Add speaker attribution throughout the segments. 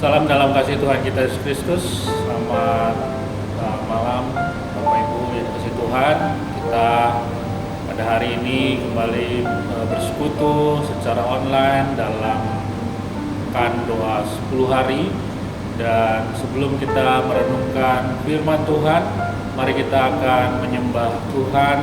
Speaker 1: Salam dalam kasih Tuhan kita Yesus Kristus. Selamat malam Bapak Ibu yang dikasihi Tuhan. Kita pada hari ini kembali bersekutu secara online dalam pekan doa 10 hari. Dan sebelum kita merenungkan firman Tuhan, mari kita akan menyembah Tuhan.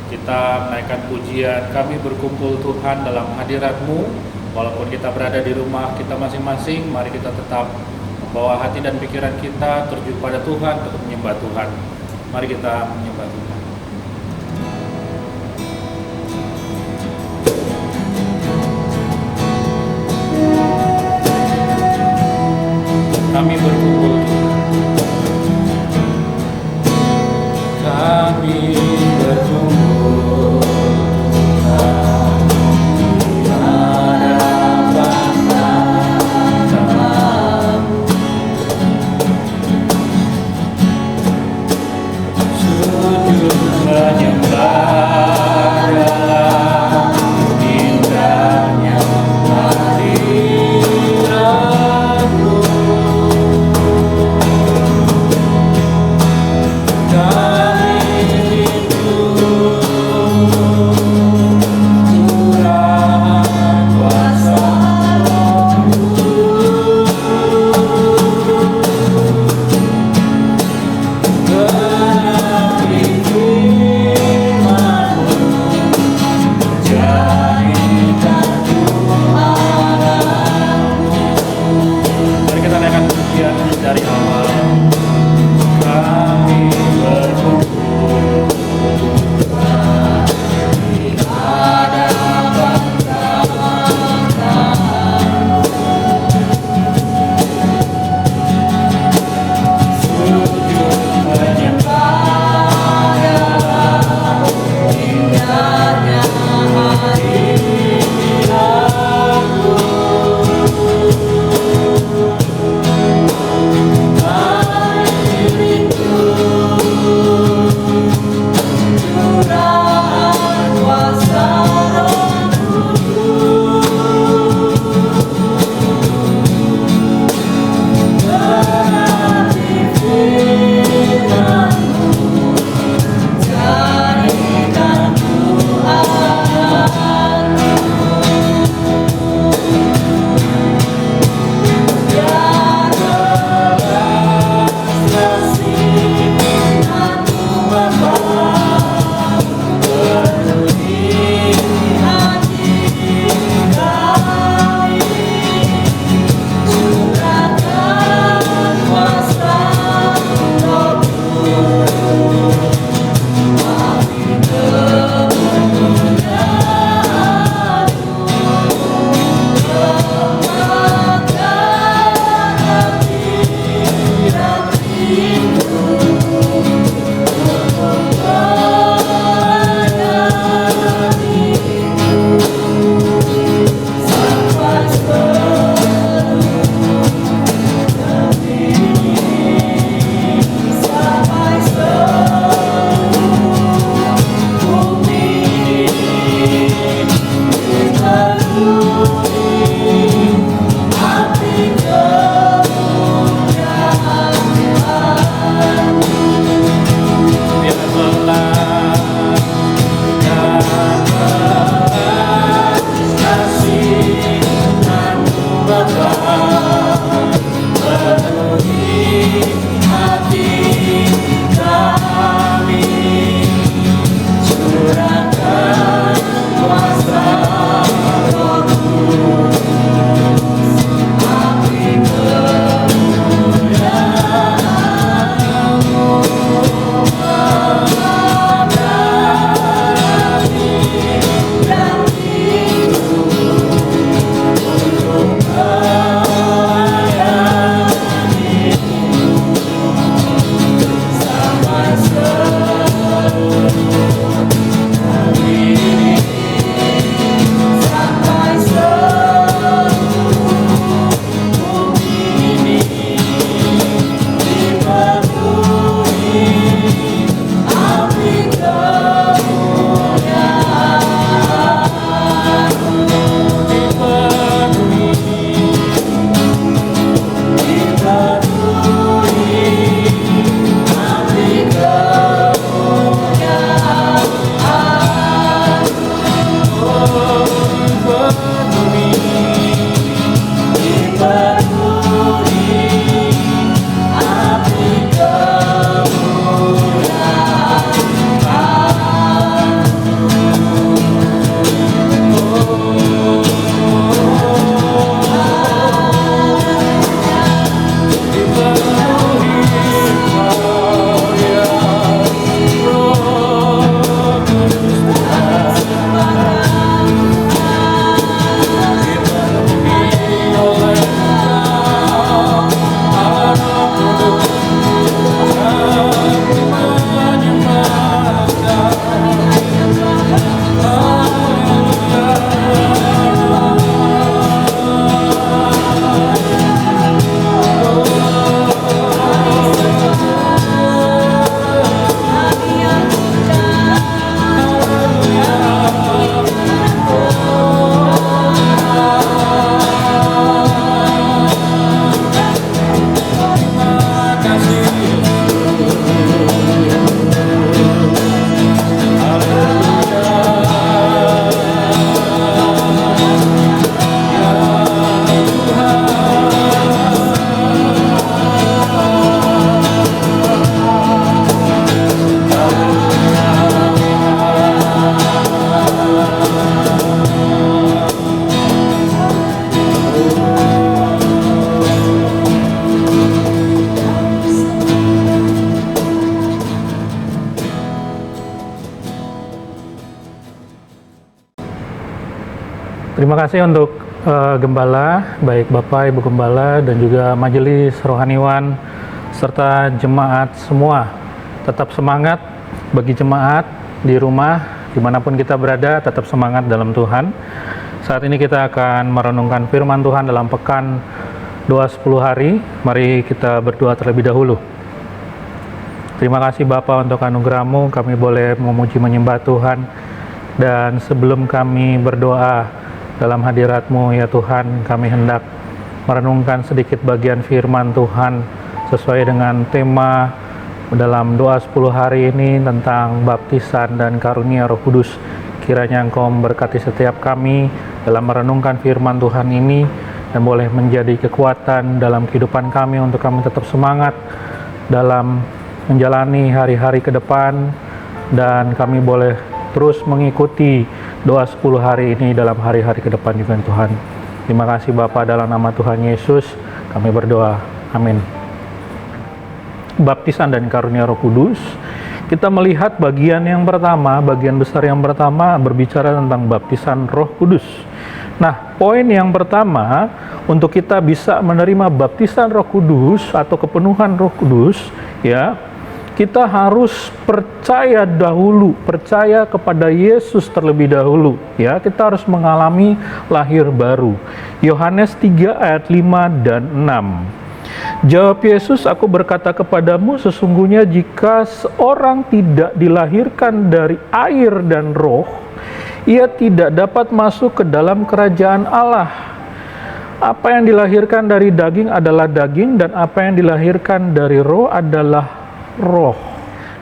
Speaker 1: Kita menaikkan pujian, kami berkumpul Tuhan dalam hadirat-Mu. Walaupun kita berada di rumah kita masing-masing, mari kita tetap membawa hati dan pikiran kita terjun pada Tuhan untuk menyembah Tuhan. Mari kita menyembah Tuhan. Kami berkumpul Tuhan. Kami berkumpul Tuhan.
Speaker 2: Terima kasih untuk Gembala, baik Bapak, Ibu Gembala, dan juga Majelis Rohaniwan, serta jemaat semua. Tetap semangat bagi jemaat di rumah, dimanapun kita berada, tetap semangat dalam Tuhan. Saat ini kita akan merenungkan firman Tuhan dalam pekan doa 10 hari. Mari kita berdoa terlebih dahulu. Terima kasih Bapa untuk anugerah-Mu, kami boleh memuji menyembah Tuhan. Dan sebelum kami berdoa dalam hadirat-Mu ya Tuhan, kami hendak merenungkan sedikit bagian firman Tuhan sesuai dengan tema dalam doa 10 hari ini tentang baptisan dan karunia Roh Kudus. Kiranya Engkau memberkati setiap kami dalam merenungkan firman Tuhan ini dan boleh menjadi kekuatan dalam kehidupan kami untuk kami tetap semangat dalam menjalani hari-hari ke depan, dan kami boleh terus mengikuti doa 10 hari ini dalam hari-hari ke depan juga Tuhan. Terima kasih Bapa, dalam nama Tuhan Yesus kami berdoa. Amin. Baptisan dan karunia Roh Kudus. Kita melihat bagian yang pertama, bagian besar yang pertama berbicara tentang baptisan Roh Kudus. Nah, poin yang pertama untuk kita bisa menerima baptisan Roh Kudus atau kepenuhan Roh Kudus, ya, kita harus percaya dahulu, percaya kepada Yesus terlebih dahulu, ya. Kita harus mengalami lahir baru. Yohanes 3 ayat 5 dan 6. Jawab Yesus, aku berkata kepadamu, sesungguhnya jika seorang tidak dilahirkan dari air dan roh, ia tidak dapat masuk ke dalam kerajaan Allah. Apa yang dilahirkan dari daging adalah daging, dan apa yang dilahirkan dari roh adalah roh.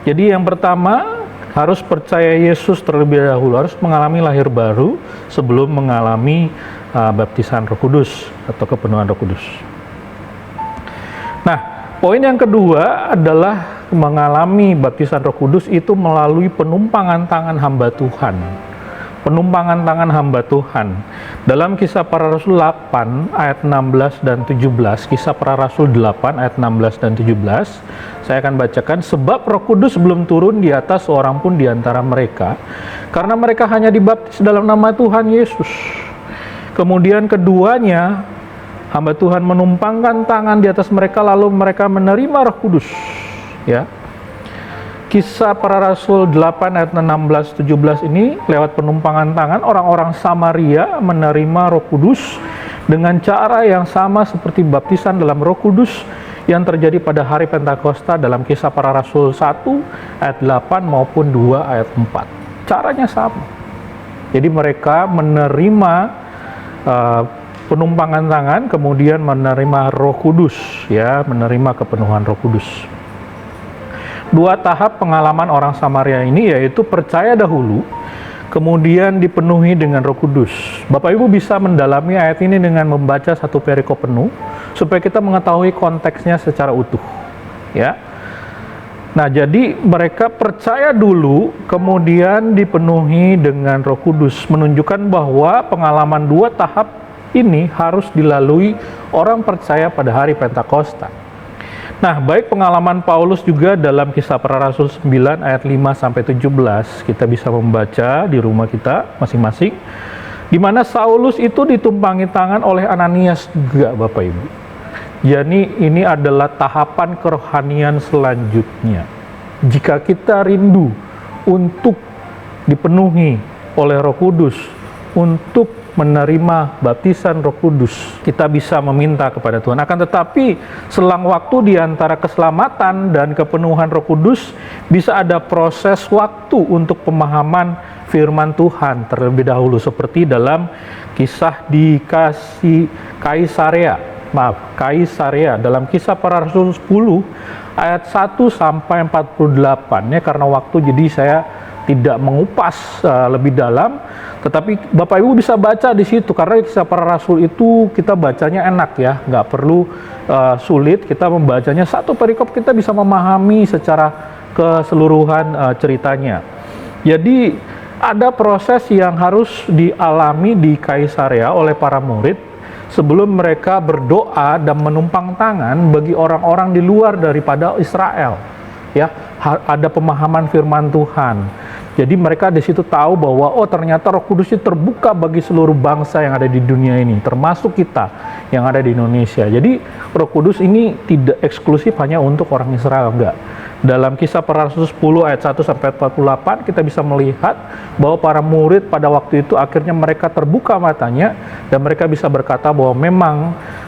Speaker 2: Jadi yang pertama harus percaya Yesus terlebih dahulu, harus mengalami lahir baru sebelum mengalami baptisan Roh Kudus atau kepenuhan Roh Kudus. Nah, poin yang kedua adalah mengalami baptisan Roh Kudus itu melalui penumpangan tangan hamba Tuhan. Penumpangan tangan hamba Tuhan. Dalam Kisah Para Rasul 8 ayat 16 dan 17, Kisah Para Rasul 8 ayat 16 dan 17, saya akan bacakan. Sebab Roh Kudus belum turun di atas seorang pun di antara mereka, karena mereka hanya dibaptis dalam nama Tuhan Yesus. Kemudian keduanya, hamba Tuhan menumpangkan tangan di atas mereka, lalu mereka menerima Roh Kudus. Ya. Kisah Para Rasul 8 ayat 16-17 ini lewat penumpangan tangan orang-orang Samaria menerima Roh Kudus dengan cara yang sama seperti baptisan dalam Roh Kudus yang terjadi pada hari Pentakosta dalam Kisah Para Rasul 1 ayat 8 maupun 2 ayat 4. Caranya sama. Jadi mereka menerima penumpangan tangan, kemudian menerima Roh Kudus, ya, menerima kepenuhan Roh Kudus. Dua tahap pengalaman orang Samaria ini yaitu percaya dahulu, kemudian dipenuhi dengan Roh Kudus. Bapak Ibu bisa mendalami ayat ini dengan membaca satu perikop penuh supaya kita mengetahui konteksnya secara utuh, ya. Nah, jadi mereka percaya dulu, kemudian dipenuhi dengan Roh Kudus, menunjukkan bahwa pengalaman dua tahap ini harus dilalui orang percaya pada hari Pentakosta. Nah, baik pengalaman Paulus juga dalam Kisah Para Rasul 9 ayat 5-17, kita bisa membaca di rumah kita masing-masing, di mana Saulus itu ditumpangi tangan oleh Ananias juga, Bapak Ibu. Jadi ini adalah tahapan kerohanian selanjutnya. Jika kita rindu untuk dipenuhi oleh Roh Kudus, untuk menerima baptisan Roh Kudus, kita bisa meminta kepada Tuhan. Akan tetapi selang waktu di antara keselamatan dan kepenuhan Roh Kudus bisa ada proses waktu untuk pemahaman firman Tuhan terlebih dahulu, seperti dalam kisah di Kaisarea dalam Kisah Para Rasul 10 ayat 1-48, ya, karena waktu jadi saya tidak mengupas lebih dalam, tetapi Bapak Ibu bisa baca di situ, karena Kisah Para Rasul itu kita bacanya enak, ya, nggak perlu sulit, kita membacanya satu perikop kita bisa memahami secara keseluruhan ceritanya. Jadi ada proses yang harus dialami di Kaisarea oleh para murid sebelum mereka berdoa dan menumpang tangan bagi orang-orang di luar daripada Israel, ya, ada pemahaman firman Tuhan. Jadi mereka di situ tahu bahwa oh ternyata Roh Kudus itu terbuka bagi seluruh bangsa yang ada di dunia ini, termasuk kita yang ada di Indonesia. Jadi Roh Kudus ini tidak eksklusif hanya untuk orang Israel, enggak. Dalam Kisah Para Rasul 10 ayat 1 sampai 48 kita bisa melihat bahwa para murid pada waktu itu akhirnya mereka terbuka matanya dan mereka bisa berkata bahwa memang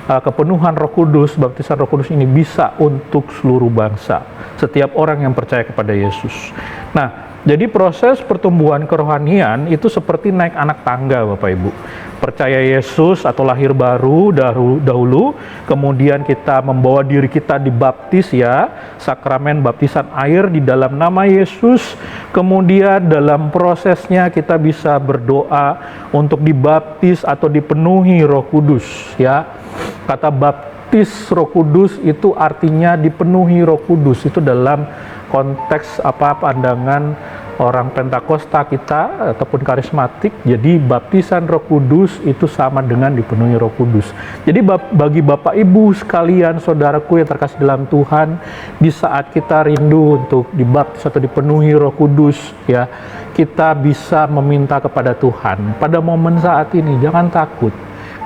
Speaker 2: kepenuhan Roh Kudus, baptisan Roh Kudus ini bisa untuk seluruh bangsa, setiap orang yang percaya kepada Yesus. Nah, jadi proses pertumbuhan kerohanian itu seperti naik anak tangga, Bapak Ibu. Percaya Yesus atau lahir baru dahulu, kemudian kita membawa diri kita dibaptis ya, sakramen baptisan air di dalam nama Yesus. Kemudian dalam prosesnya kita bisa berdoa untuk dibaptis atau dipenuhi Roh Kudus ya. Kata baptis Roh Kudus itu artinya dipenuhi Roh Kudus, itu dalam konteks pandangan orang Pentakosta kita ataupun karismatik. Jadi baptisan Roh Kudus itu sama dengan dipenuhi Roh Kudus. Jadi bagi Bapak Ibu sekalian, saudaraku yang terkasih dalam Tuhan, di saat kita rindu untuk dibaptis atau dipenuhi Roh Kudus ya, kita bisa meminta kepada Tuhan. Pada momen saat ini jangan takut.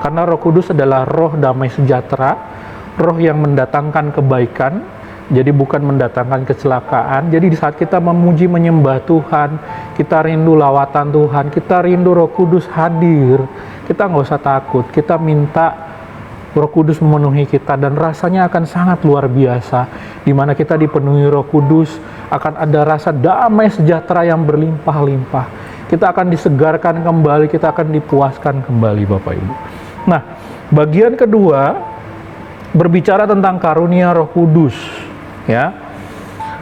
Speaker 2: Karena Roh Kudus adalah roh damai sejahtera, roh yang mendatangkan kebaikan, jadi bukan mendatangkan kecelakaan. Jadi di saat kita memuji menyembah Tuhan, kita rindu lawatan Tuhan, kita rindu Roh Kudus hadir, kita nggak usah takut, kita minta Roh Kudus memenuhi kita dan rasanya akan sangat luar biasa. Di mana kita dipenuhi Roh Kudus, akan ada rasa damai sejahtera yang berlimpah-limpah. Kita akan disegarkan kembali, kita akan dipuaskan kembali, Bapak Ibu. Nah, bagian kedua berbicara tentang karunia Roh Kudus ya.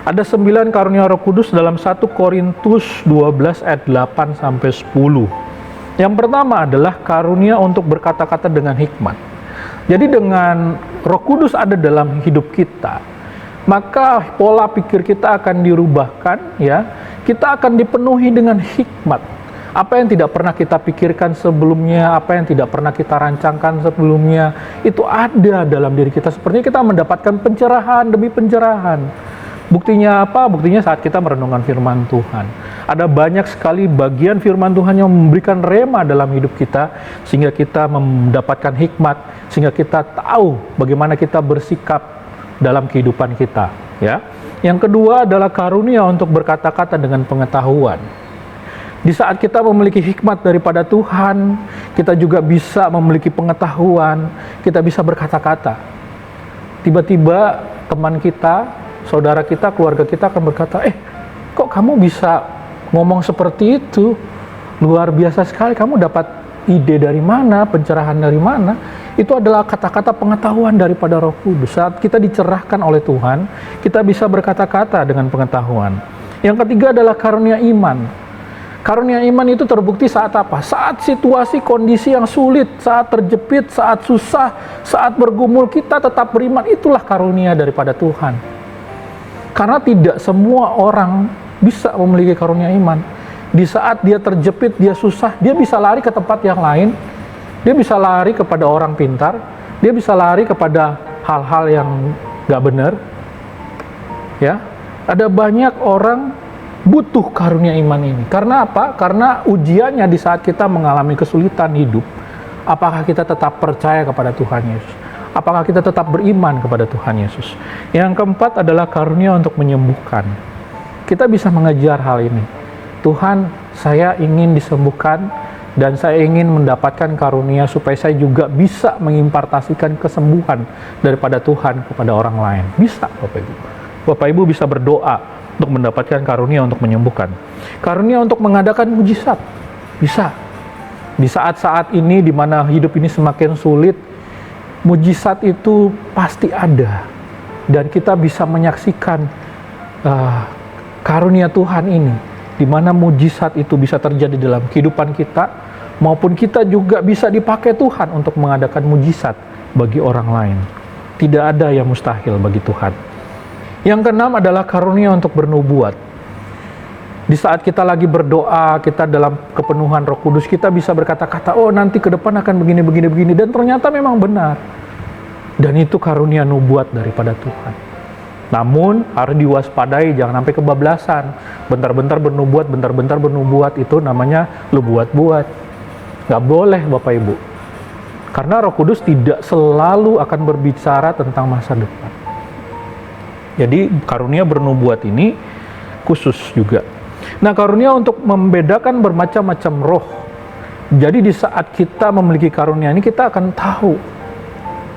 Speaker 2: Ada 9 karunia Roh Kudus dalam 1 Korintus 12 ayat 8 sampai 10. Yang pertama adalah karunia untuk berkata-kata dengan hikmat. Jadi dengan Roh Kudus ada dalam hidup kita, maka pola pikir kita akan dirubahkan ya. Kita akan dipenuhi dengan hikmat. Apa yang tidak pernah kita pikirkan sebelumnya, apa yang tidak pernah kita rancangkan sebelumnya, itu ada dalam diri kita. Sepertinya kita mendapatkan pencerahan demi pencerahan. Buktinya apa? Buktinya saat kita merenungkan firman Tuhan. Ada banyak sekali bagian firman Tuhan yang memberikan rema dalam hidup kita, sehingga kita mendapatkan hikmat, sehingga kita tahu bagaimana kita bersikap dalam kehidupan kita. Ya. Yang kedua adalah karunia untuk berkata-kata dengan pengetahuan. Di saat kita memiliki hikmat daripada Tuhan, kita juga bisa memiliki pengetahuan, kita bisa berkata-kata. Tiba-tiba teman kita, saudara kita, keluarga kita akan berkata, kok kamu bisa ngomong seperti itu? Luar biasa sekali, kamu dapat ide dari mana, pencerahan dari mana? Itu adalah kata-kata pengetahuan daripada Roh Kudus. Saat kita dicerahkan oleh Tuhan, kita bisa berkata-kata dengan pengetahuan. Yang ketiga adalah karunia iman. Karunia iman itu terbukti saat apa? Saat situasi kondisi yang sulit, saat terjepit, saat susah, saat bergumul, kita tetap beriman. Itulah karunia daripada Tuhan. Karena tidak semua orang bisa memiliki karunia iman. Di saat dia terjepit, dia susah, dia bisa lari ke tempat yang lain. Dia bisa lari kepada orang pintar. Dia bisa lari kepada hal-hal yang gak benar. Ya, ada banyak orang butuh karunia iman ini. Karena apa? Karena ujiannya di saat kita mengalami kesulitan hidup, apakah kita tetap percaya kepada Tuhan Yesus? Apakah kita tetap beriman kepada Tuhan Yesus? Yang keempat adalah karunia untuk menyembuhkan. Kita bisa mengejar hal ini. Tuhan, saya ingin disembuhkan dan saya ingin mendapatkan karunia supaya saya juga bisa mengimpartasikan kesembuhan daripada Tuhan kepada orang lain. Bisa, Bapak Ibu. Bapak Ibu bisa berdoa untuk mendapatkan karunia untuk menyembuhkan. Karunia untuk mengadakan mujizat. Bisa. Di saat-saat ini di mana hidup ini semakin sulit, mujizat itu pasti ada. Dan kita bisa menyaksikan karunia Tuhan ini, di mana mujizat itu bisa terjadi dalam kehidupan kita, maupun kita juga bisa dipakai Tuhan untuk mengadakan mujizat bagi orang lain. Tidak ada yang mustahil bagi Tuhan. Yang keenam adalah karunia untuk bernubuat. Di saat kita lagi berdoa, kita dalam kepenuhan Roh Kudus, kita bisa berkata-kata, oh nanti ke depan akan begini, dan ternyata memang benar. Dan itu karunia nubuat daripada Tuhan. Namun harus diwaspadai, jangan sampai kebablasan. Bentar-bentar bernubuat, itu namanya lu buat-buat. Nggak boleh Bapak Ibu. Karena Roh Kudus tidak selalu akan berbicara tentang masa depan. Jadi karunia bernubuat ini khusus juga. Nah, karunia untuk membedakan bermacam-macam roh. Jadi di saat kita memiliki karunia ini, kita akan tahu.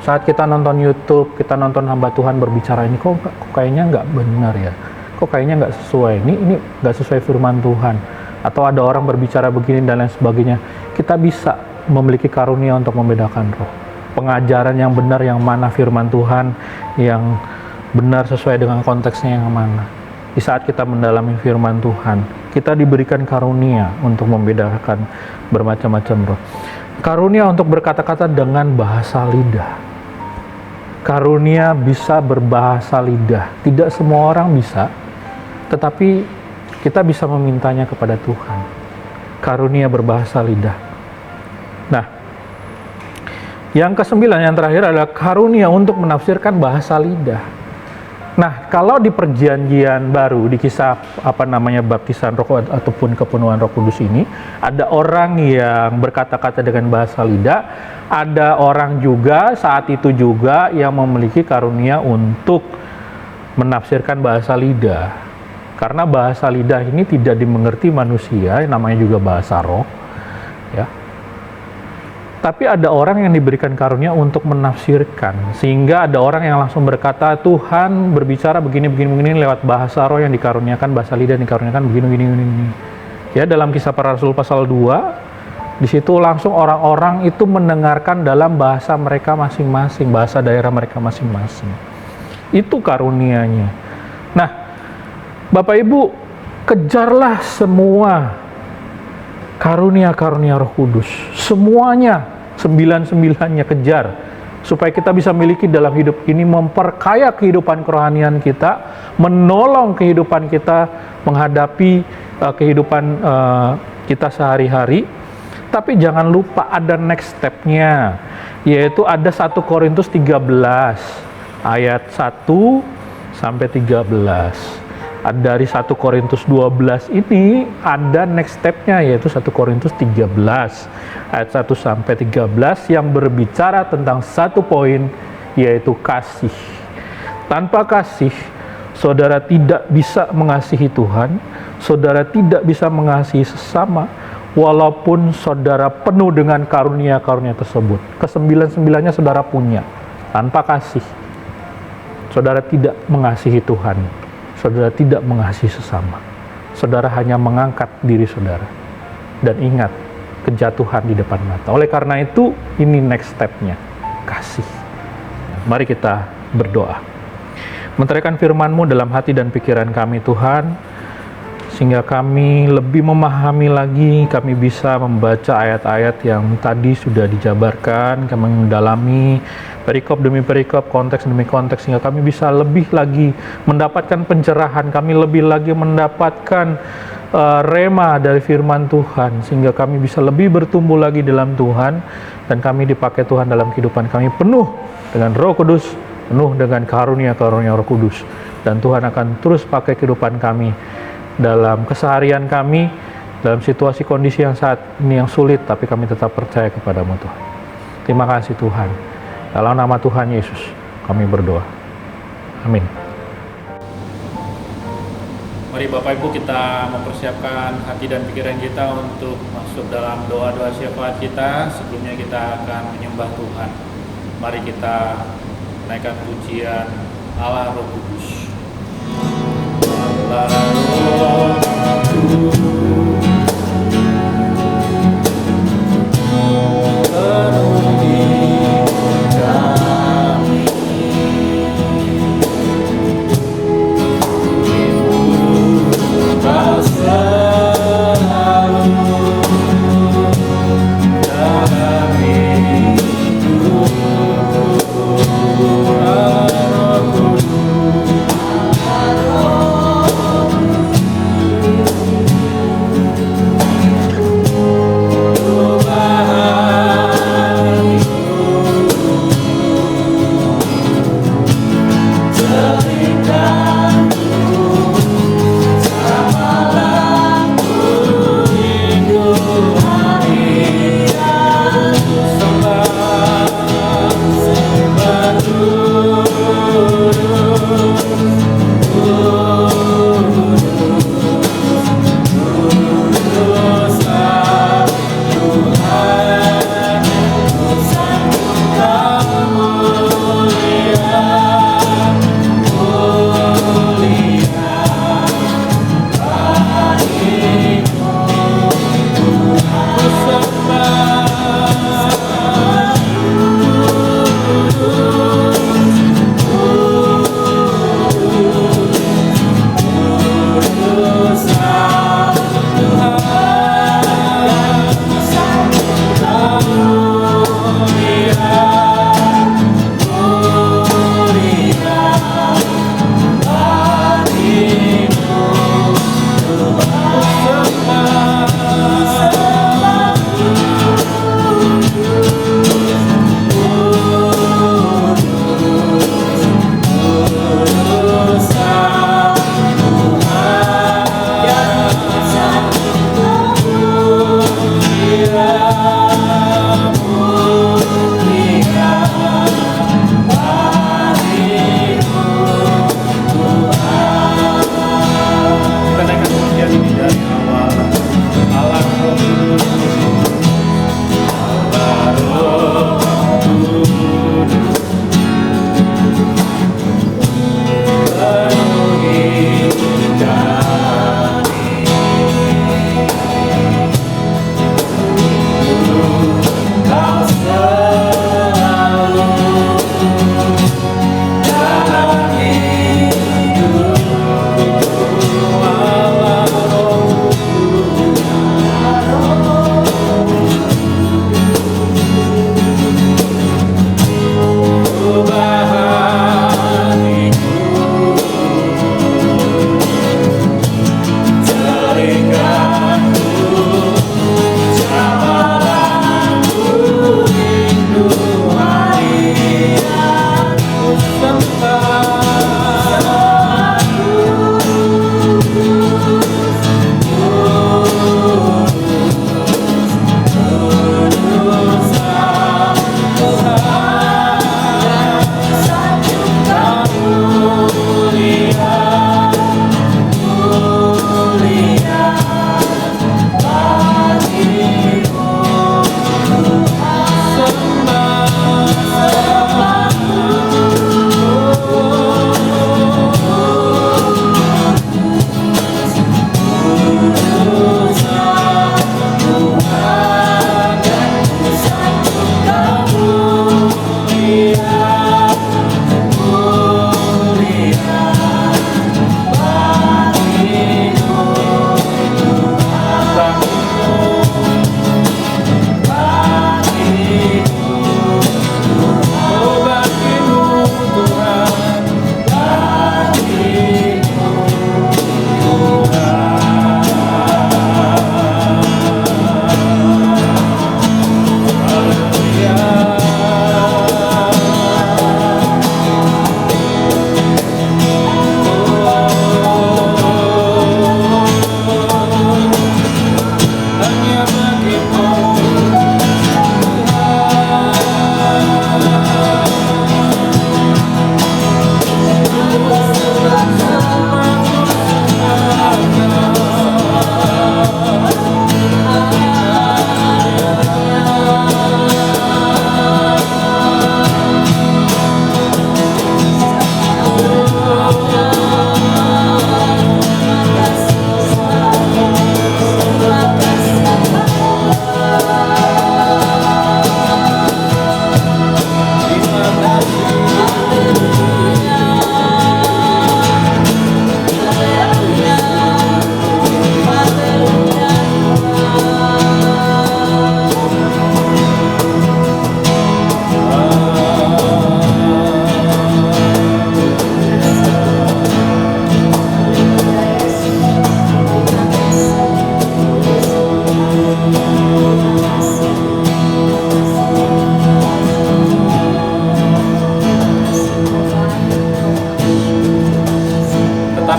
Speaker 2: Saat kita nonton YouTube, kita nonton hamba Tuhan berbicara ini, kok kayaknya nggak benar ya, kok kayaknya nggak sesuai, ini nggak sesuai firman Tuhan, atau ada orang berbicara begini dan lain sebagainya. Kita bisa memiliki karunia untuk membedakan roh, pengajaran yang benar yang mana, firman Tuhan yang benar sesuai dengan konteksnya yang mana. Di saat kita mendalami firman Tuhan, kita diberikan karunia untuk membedakan bermacam-macam roh. Karunia untuk berkata-kata dengan bahasa lidah. Karunia bisa berbahasa lidah. Tidak semua orang bisa, tetapi kita bisa memintanya kepada Tuhan. Karunia berbahasa lidah. Nah, yang kesembilan, yang terakhir adalah karunia untuk menafsirkan bahasa lidah. Nah, kalau di perjanjian baru, di kisah baptisan roh ataupun kepenuhan Roh Kudus ini, ada orang yang berkata-kata dengan bahasa lidah, ada orang juga saat itu juga yang memiliki karunia untuk menafsirkan bahasa lidah. Karena bahasa lidah ini tidak dimengerti manusia, namanya juga bahasa roh, ya. Tapi ada orang yang diberikan karunia untuk menafsirkan, sehingga ada orang yang langsung berkata, Tuhan berbicara begini lewat bahasa roh yang dikaruniakan, bahasa lidah yang dikaruniakan begini. Ya, dalam Kisah Para Rasul pasal 2, di situ langsung orang-orang itu mendengarkan dalam bahasa mereka masing-masing, bahasa daerah mereka masing-masing. Itu karunianya. Nah, Bapak Ibu, kejarlah semua karunia-karunia Roh Kudus, semuanya, 99-nya kejar, supaya kita bisa miliki dalam hidup ini, memperkaya kehidupan kerohanian kita, menolong kehidupan kita menghadapi kehidupan kita sehari-hari. Tapi jangan lupa ada next step-nya, yaitu ada 1 Korintus 13 ayat 1 sampai 13. Dari 1 Korintus 12 ini ada next step-nya, yaitu 1 Korintus 13 ayat 1 sampai 13 yang berbicara tentang satu poin, yaitu kasih. Tanpa kasih, saudara tidak bisa mengasihi Tuhan, saudara tidak bisa mengasihi sesama, walaupun saudara penuh dengan karunia-karunia tersebut. Kesembilan-sembilannya saudara punya. Tanpa kasih, saudara tidak mengasihi Tuhan, saudara tidak mengasihi sesama. Saudara hanya mengangkat diri saudara. Dan ingat, kejatuhan di depan mata. Oleh karena itu, ini next step-nya, kasih. Mari kita berdoa. Menteraikan firman-Mu dalam hati dan pikiran kami, Tuhan, sehingga kami lebih memahami lagi, kami bisa membaca ayat-ayat yang tadi sudah dijabarkan, kami mendalami perikop demi perikop, konteks demi konteks, sehingga kami bisa lebih lagi mendapatkan pencerahan, kami lebih lagi mendapatkan rema dari firman Tuhan, sehingga kami bisa lebih bertumbuh lagi dalam Tuhan, dan kami dipakai Tuhan dalam kehidupan kami penuh dengan Roh Kudus, penuh dengan karunia-karunia Roh Kudus, dan Tuhan akan terus pakai kehidupan kami dalam keseharian kami, dalam situasi kondisi yang saat ini yang sulit, tapi kami tetap percaya kepada-Mu Tuhan. Terima kasih Tuhan. Dalam nama Tuhan Yesus kami berdoa. Amin.
Speaker 1: Mari Bapak Ibu kita mempersiapkan hati dan pikiran kita untuk masuk dalam doa-doa syafaat kita. Sebelumnya kita akan menyembah Tuhan. Mari kita naikkan pujian Allah Roh Kudus. Allah Roh Kudus, penuhi kami, Kau selalu dalam hidupku. Allah Roh Kudus,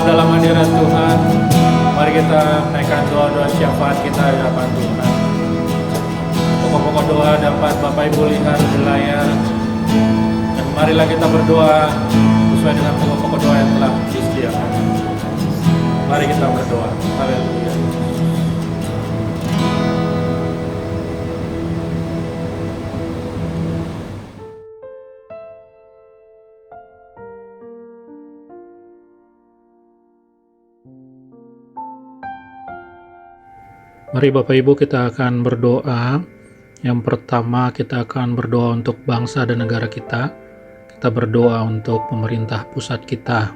Speaker 1: dalam hadirat Tuhan. Mari kita naikkan doa-doa syafaat kita di hadapan Tuhan. Pokok-pokok doa dapat Bapak Ibu lihat di layar. Dan marilah kita berdoa sesuai dengan pokok-pokok doa yang telah disediakan. Mari kita berdoa. Haleluya.
Speaker 2: Mari Bapak Ibu kita akan berdoa. Yang pertama kita akan berdoa untuk bangsa dan negara kita. Kita berdoa untuk pemerintah pusat kita.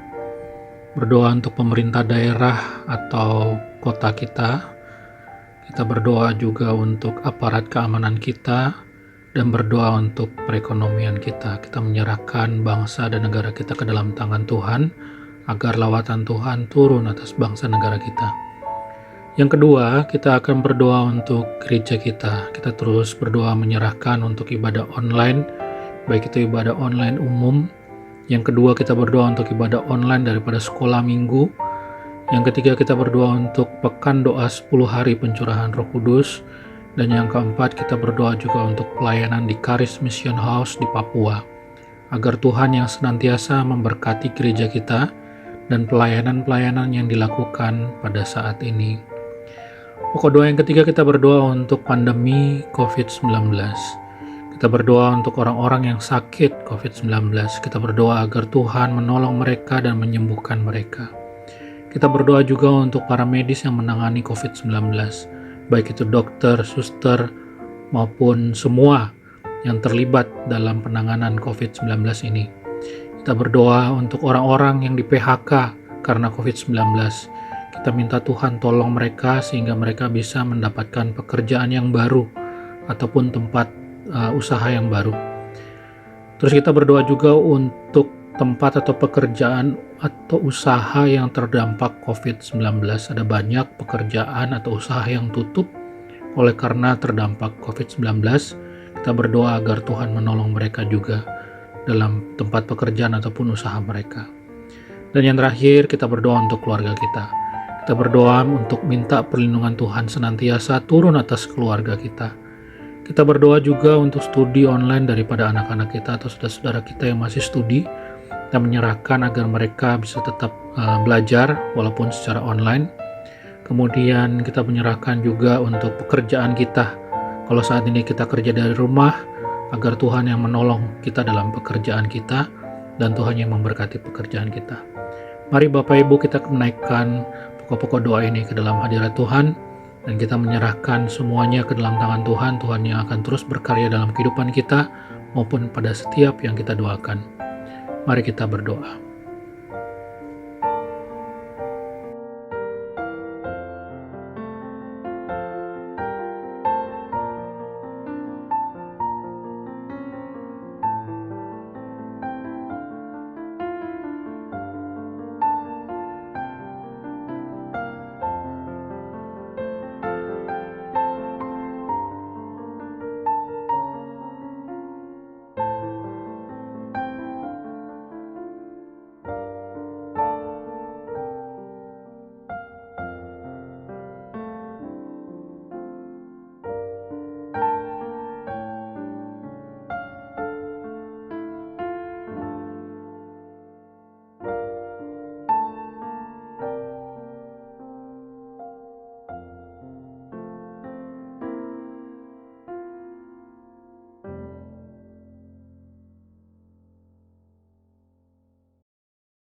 Speaker 2: Berdoa untuk pemerintah daerah atau kota kita. Kita berdoa juga untuk aparat keamanan kita. Dan berdoa untuk perekonomian kita. Kita menyerahkan bangsa dan negara kita ke dalam tangan Tuhan, agar lawatan Tuhan turun atas bangsa negara kita. Yang kedua, kita akan berdoa untuk gereja kita. Kita terus berdoa menyerahkan untuk ibadah online, baik itu ibadah online umum. Yang kedua, kita berdoa untuk ibadah online daripada sekolah minggu. Yang ketiga, kita berdoa untuk pekan doa 10 hari pencurahan Roh Kudus. Dan yang keempat, kita berdoa juga untuk pelayanan di Charis Mission House di Papua, agar Tuhan yang senantiasa memberkati gereja kita dan pelayanan-pelayanan yang dilakukan pada saat ini. Pokok doa yang ketiga, kita berdoa untuk pandemi COVID-19. Kita berdoa untuk orang-orang yang sakit COVID-19. Kita berdoa agar Tuhan menolong mereka dan menyembuhkan mereka. Kita berdoa juga untuk para medis yang menangani COVID-19, baik itu dokter, suster, maupun semua yang terlibat dalam penanganan COVID-19 ini. Kita berdoa untuk orang-orang yang di PHK karena COVID-19. Kita minta Tuhan tolong mereka sehingga mereka bisa mendapatkan pekerjaan yang baru ataupun tempat usaha yang baru. Terus kita berdoa juga untuk tempat atau pekerjaan atau usaha yang terdampak COVID-19. Ada banyak pekerjaan atau usaha yang tutup oleh karena terdampak COVID-19. Kita berdoa agar Tuhan menolong mereka juga dalam tempat pekerjaan ataupun usaha mereka. Dan yang terakhir, kita berdoa untuk keluarga kita. Kita berdoa untuk minta perlindungan Tuhan senantiasa turun atas keluarga kita. Kita berdoa juga untuk studi online daripada anak-anak kita atau saudara-saudara kita yang masih studi. Kita menyerahkan agar mereka bisa tetap belajar walaupun secara online. Kemudian kita menyerahkan juga untuk pekerjaan kita. Kalau saat ini kita kerja dari rumah, agar Tuhan yang menolong kita dalam pekerjaan kita dan Tuhan yang memberkati pekerjaan kita. Mari Bapak Ibu kita menaikkan pokok-pokok doa ini ke dalam hadirat Tuhan, dan kita menyerahkan semuanya ke dalam tangan Tuhan. Tuhan yang akan terus berkarya dalam kehidupan kita maupun pada setiap yang kita doakan. Mari kita berdoa.